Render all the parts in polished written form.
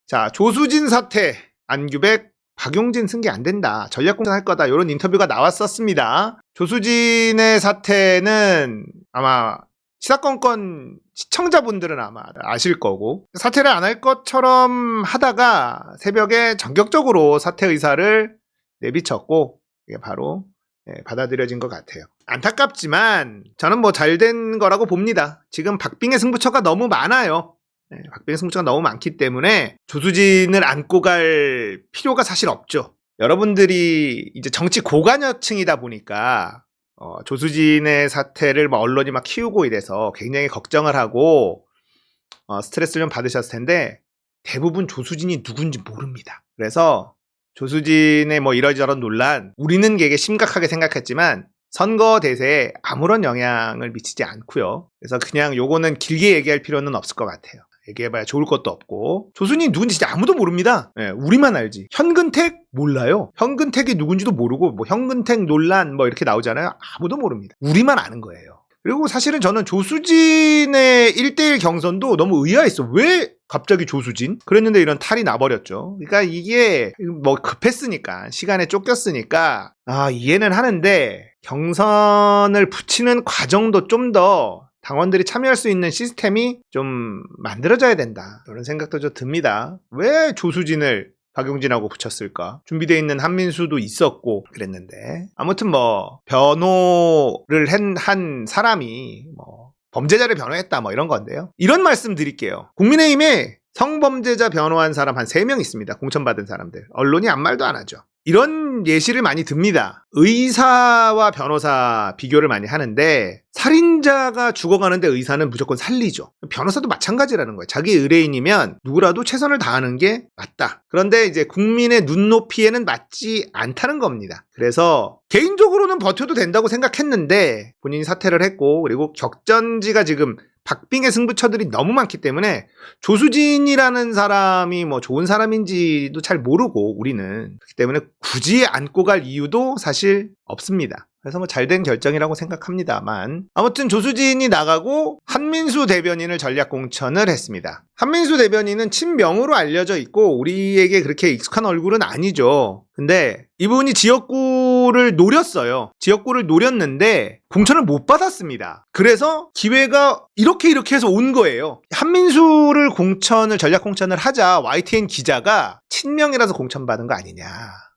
자, 조수진 사태, 안규백, 박용진 승계 안 된다. 전략공천 할 거다. 이런 인터뷰가 나왔었습니다. 조수진의 사태는 아마 시사건건 시청자분들은 아마 아실 거고, 사퇴를 안 할 것처럼 하다가 새벽에 전격적으로 사퇴 의사를 내비쳤고, 이게 바로 받아들여진 것 같아요. 안타깝지만 저는 뭐 잘된 거라고 봅니다. 지금 박빙의 승부처가 너무 많아요. 박빙의 승부처가 너무 많기 때문에 조수진을 안고 갈 필요가 사실 없죠. 여러분들이 이제 정치 고관여층이다 보니까 조수진의 사태를 뭐 언론이 막 키우고 이래서 굉장히 걱정을 하고 스트레스를 좀 받으셨을 텐데, 대부분 조수진이 누군지 모릅니다. 그래서 조수진의 뭐 이러저런 논란, 우리는 되게 심각하게 생각했지만 선거 대세에 아무런 영향을 미치지 않고요. 그래서 그냥 요거는 길게 얘기할 필요는 없을 것 같아요. 얘기해봐야 좋을 것도 없고, 조수진이 누군지 진짜 아무도 모릅니다. 우리만 알지. 현근택 몰라요. 현근택이 누군지도 모르고, 뭐 현근택 논란 뭐 이렇게 나오잖아요. 아무도 모릅니다. 우리만 아는 거예요. 그리고 사실은 저는 조수진의 1대1 경선도 너무 의아했어. 왜 갑자기 조수진? 그랬는데 이런 탈이 나버렸죠. 그러니까 이게 뭐 급했으니까, 시간에 쫓겼으니까 이해는 하는데, 경선을 붙이는 과정도 좀 더 당원들이 참여할 수 있는 시스템이 좀 만들어져야 된다, 이런 생각도 좀 듭니다. 왜 조수진을 박용진하고 붙였을까? 준비되어 있는 한민수도 있었고 그랬는데, 아무튼 뭐 변호를 한 사람이 뭐 범죄자를 변호했다 뭐 이런 건데요. 이런 말씀 드릴게요. 국민의힘에 성범죄자 변호한 사람 한 3명 있습니다. 공천받은 사람들. 언론이 아무 말도 안 하죠. 이런 예시를 많이 듭니다. 의사와 변호사 비교를 많이 하는데, 살인자가 죽어가는데 의사는 무조건 살리죠. 변호사도 마찬가지라는 거예요. 자기 의뢰인이면 누구라도 최선을 다하는 게 맞다. 그런데 이제 국민의 눈높이에는 맞지 않다는 겁니다. 그래서 개인적으로는 버텨도 된다고 생각했는데 본인이 사퇴를 했고, 그리고 격전지가 지금 박빙의 승부처들이 너무 많기 때문에 조수진이라는 사람이 뭐 좋은 사람인지도 잘 모르고, 우리는 그렇기 때문에 굳이 안고 갈 이유도 사실 없습니다. 그래서 뭐 잘된 결정이라고 생각합니다만, 아무튼 조수진이 나가고 한민수 대변인을 전략 공천을 했습니다. 한민수 대변인은 친명으로 알려져 있고 우리에게 그렇게 익숙한 얼굴은 아니죠. 근데 이분이 지역구를 노렸어요. 지역구를 노렸는데 공천을 못 받았습니다. 그래서 기회가 이렇게 해서 온 거예요. 한민수를 전략 공천을 하자 YTN 기자가 친명이라서 공천받은 거 아니냐,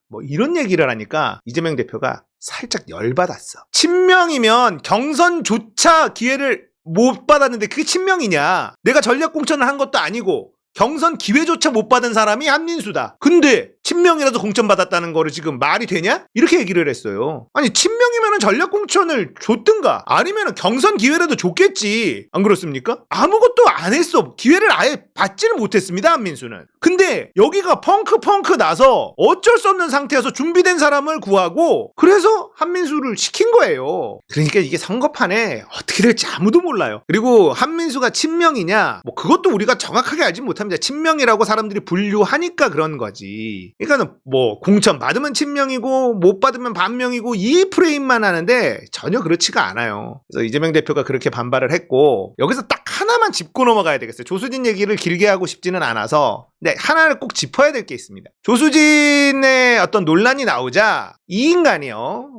뭐 이런 얘기를 하니까 이재명 대표가 살짝 열받았어. 친명이면 경선조차 기회를 못 받았는데 그게 친명이냐? 내가 전략 공천을 한 것도 아니고 경선 기회조차 못 받은 사람이 한민수다. 근데 친명이라도 공천받았다는 거를 지금 말이 되냐? 이렇게 얘기를 했어요. 아니, 친명이면 전략 공천을 줬든가 아니면 경선 기회라도 줬겠지. 안 그렇습니까? 아무것도 안 했어. 기회를 아예 받지는 못했습니다, 한민수는. 근데 여기가 펑크 나서 어쩔 수 없는 상태에서 준비된 사람을 구하고, 그래서 한민수를 시킨 거예요. 그러니까 이게 선거판에 어떻게 될지 아무도 몰라요. 그리고 한민수가 친명이냐, 뭐 그것도 우리가 정확하게 알지 못합니다. 친명이라고 사람들이 분류하니까 그런 거지. 그러니까 뭐 공천 받으면 친명이고 못 받으면 반명이고 이 프레임만 하는데 전혀 그렇지가 않아요. 그래서 이재명 대표가 그렇게 반발을 했고, 여기서 딱 하나만 짚고 넘어가야 되겠어요. 조수진 얘기를 길게 하고 싶지는 않아서. 네, 하나를 꼭 짚어야 될 게 있습니다. 조수진의 어떤 논란이 나오자 이 인간이요,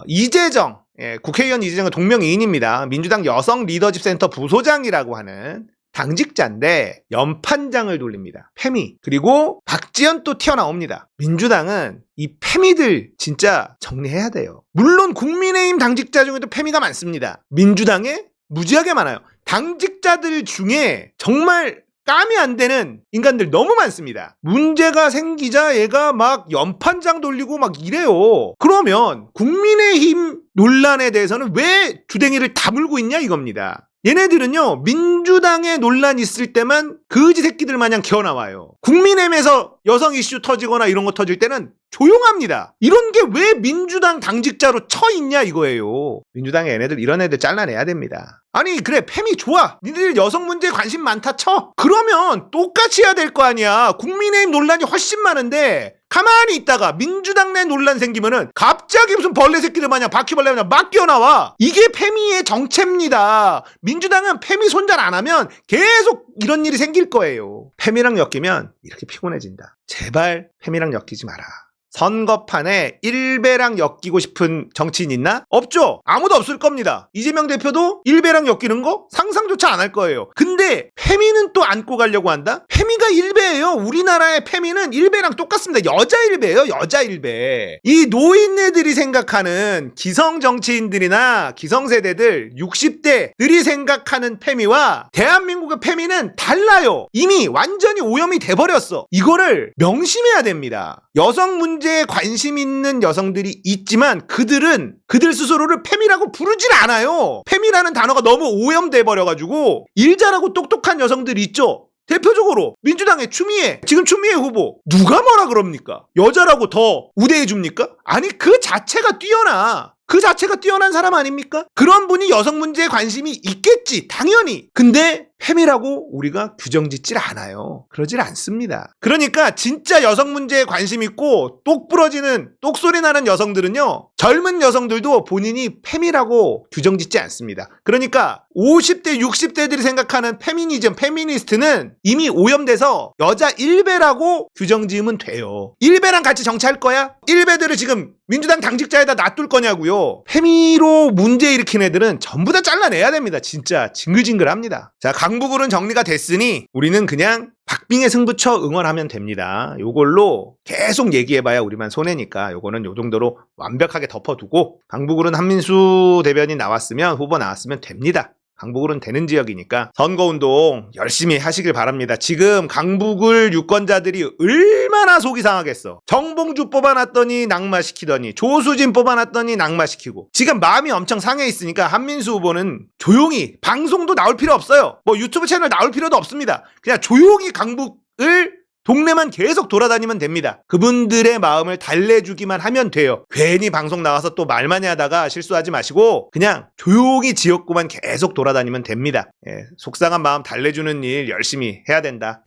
이재정, 국회의원 이재정은 동명이인입니다. 민주당 여성 리더십 센터 부소장이라고 하는 당직자인데 연판장을 돌립니다. 패미. 그리고 박지원 또 튀어나옵니다. 민주당은 이 패미들 진짜 정리해야 돼요. 물론 국민의힘 당직자 중에도 패미가 많습니다. 민주당에 무지하게 많아요. 당직자들 중에 정말 깜이 안 되는 인간들 너무 많습니다. 문제가 생기자 얘가 막 연판장 돌리고 막 이래요. 그러면 국민의힘 논란에 대해서는 왜 주댕이를 다물고 있냐 이겁니다. 얘네들은요, 민주당에 논란 있을 때만 거지 새끼들 마냥 기어나와요. 국민의힘에서 여성 이슈 터지거나 이런 거 터질 때는 조용합니다. 이런 게 왜 민주당 당직자로 처있냐 이거예요. 민주당에 얘네들, 이런 애들 잘라내야 됩니다. 아니 그래 페미 좋아. 니들 여성 문제에 관심 많다 쳐. 그러면 똑같이 해야 될 거 아니야. 국민의힘 논란이 훨씬 많은데 가만히 있다가 민주당 내 논란 생기면은 갑자기 무슨 벌레 새끼들 마냥 바퀴벌레 마냥 막 뛰어나와. 이게 페미의 정체입니다. 민주당은 페미 손절 안 하면 계속 이런 일이 생길 거예요. 페미랑 엮이면 이렇게 피곤해진다. 제발 페미랑 엮이지 마라. 선거판에 일베랑 엮이고 싶은 정치인 있나? 없죠? 아무도 없을 겁니다. 이재명 대표도 일베랑 엮이는 거 상상조차 안 할 거예요. 근데 페미는 또 안고 가려고 한다? 페미가 일베예요. 우리나라의 페미는 일베랑 똑같습니다. 여자 일베예요. 여자 일베. 이 노인네들이 생각하는 기성 정치인들이나 기성세대들 60대들이 생각하는 페미와 대한민국의 페미는 달라요. 이미 완전히 오염이 돼버렸어. 이거를 명심해야 됩니다. 여성 문제에 관심 있는 여성들이 있지만 그들 스스로를 페미라고 부르질 않아요. 페미라는 단어가 너무 오염돼 버려가지고 일 잘하고 똑똑한 여성들이 있죠. 대표적으로 민주당의 추미애, 지금 추미애 후보 누가 뭐라 그럽니까? 여자라고 더 우대해 줍니까? 아니 그 자체가 뛰어나. 그 자체가 뛰어난 사람 아닙니까? 그런 분이 여성 문제에 관심이 있겠지, 당연히. 근데 페미라고 우리가 규정짓질 않아요. 그러질 않습니다. 그러니까 진짜 여성 문제에 관심 있고 똑 부러지는 똑소리 나는 여성들은요, 젊은 여성들도 본인이 페미라고 규정짓지 않습니다. 그러니까 50대 60대들이 생각하는 페미니즘, 페미니스트는 이미 오염돼서 여자 일베라고 규정지으면 돼요. 일베랑 같이 정치할 거야? 일베들을 지금 민주당 당직자에다 놔둘 거냐고요. 페미로 문제 일으킨 애들은 전부 다 잘라내야 됩니다. 진짜 징글징글합니다. 자, 강북을은 정리가 됐으니 우리는 그냥 박빙의 승부처 응원하면 됩니다. 요걸로 계속 얘기해봐야 우리만 손해니까 요거는 요 정도로 완벽하게 덮어두고 강북을은 한민수 대변인 나왔으면, 후보 나왔으면 됩니다. 강북을은 되는 지역이니까 선거운동 열심히 하시길 바랍니다. 지금 강북을 유권자들이 얼마나 속이 상하겠어. 정봉주 뽑아놨더니 낙마시키더니 조수진 뽑아놨더니 낙마시키고 지금 마음이 엄청 상해 있으니까 한민수 후보는 조용히, 방송도 나올 필요 없어요. 뭐 유튜브 채널 나올 필요도 없습니다. 그냥 조용히 강북을 동네만 계속 돌아다니면 됩니다. 그분들의 마음을 달래주기만 하면 돼요. 괜히 방송 나와서 또 말 많이 하다가 실수하지 마시고 그냥 조용히 지역구만 계속 돌아다니면 됩니다. 속상한 마음 달래주는 일 열심히 해야 된다.